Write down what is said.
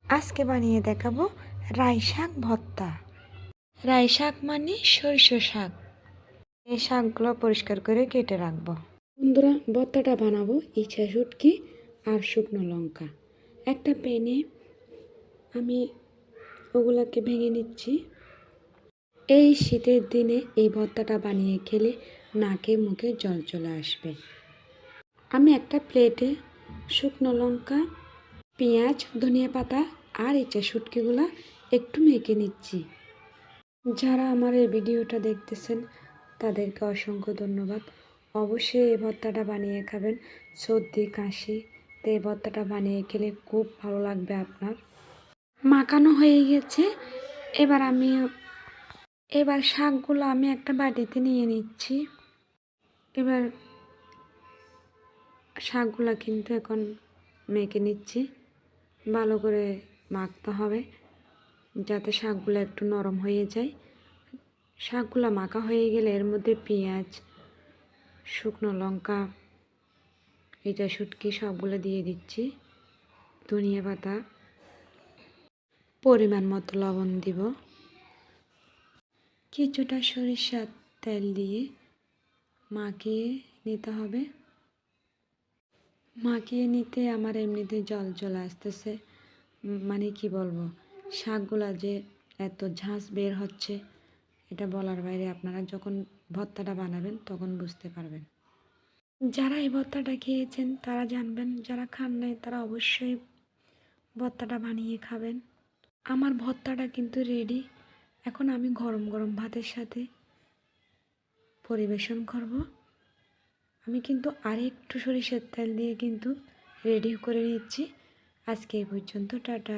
আজকে বানিয়ে দেখাবো রাই শাক ভর্তা। রাই শাক মানে সরিষা শাক। এই শাকগুলো পরিষ্কার করে কেটে রাখবো। বন্ধুরা, ভর্তাটা বানাবো ইচ্ছা শুটকি আর শুকনো লঙ্কা। একটা প্যানে আমি ওগুলাকে ভেঙে নিচ্ছি। এই শীতের দিনে এই ভর্তাটা বানিয়ে খেলে নাকে মুখে জল চলে আসবে। আমি একটা প্লেটে শুকনো লঙ্কা, পেঁয়াজ, ধনিয়া পাতা আর ইচ্ছা শুটকিগুলা একটু মেখে নিচ্ছি। যারা আমার এই ভিডিওটা দেখতেছেন তাদেরকে অসংখ্য ধন্যবাদ। অবশ্যই এই ভর্তাটা বানিয়ে খাবেন। সর্দি কাশি তো এই ভর্তাটা বানিয়ে খেলে খুব ভালো লাগবে আপনার। মাখানো হয়ে গেছে। এবার শাকগুলো আমি একটা বাটিতে নিয়ে নিচ্ছি। এবার শাকগুলো কিন্তু এখন মেখে নিচ্ছি। ভালো করে মাখতে হবে যাতে শাকগুলো একটু নরম হয়ে যায়। শাকগুলো মাখা হয়ে গেলে এর মধ্যে পেঁয়াজ, শুকনো লঙ্কা, এটা শুটকি সবগুলো দিয়ে দিচ্ছি। ধনিয়া পাতা, পরিমাণ মতো লবণ দিব। কিছুটা সরিষার তেল দিয়ে মাখিয়ে নিতে হবে। মাখিয়ে নিতে আমার এমনিতে জল চলে আসতেছে। মানে কি বলবো, শাকগুলা যে এত ঝাঁঝ বের হচ্ছে এটা বলার বাইরে। আপনারা যখন ভর্তাটা বানাবেন তখন বুঝতে পারবেন। যারা এই ভর্তাটা খেয়েছেন তারা জানবেন, যারা খান নাই তারা অবশ্যই ভর্তাটা বানিয়ে খাবেন। আমার ভর্তাটা কিন্তু রেডি। এখন আমি গরম গরম ভাতের সাথে পরিবেশন করব। আমি কিন্তু আরেকটু সরিষার তেল দিয়ে কিন্তু রেডি করে নিচ্ছি। আজকে এই পর্যন্ত, টাটা।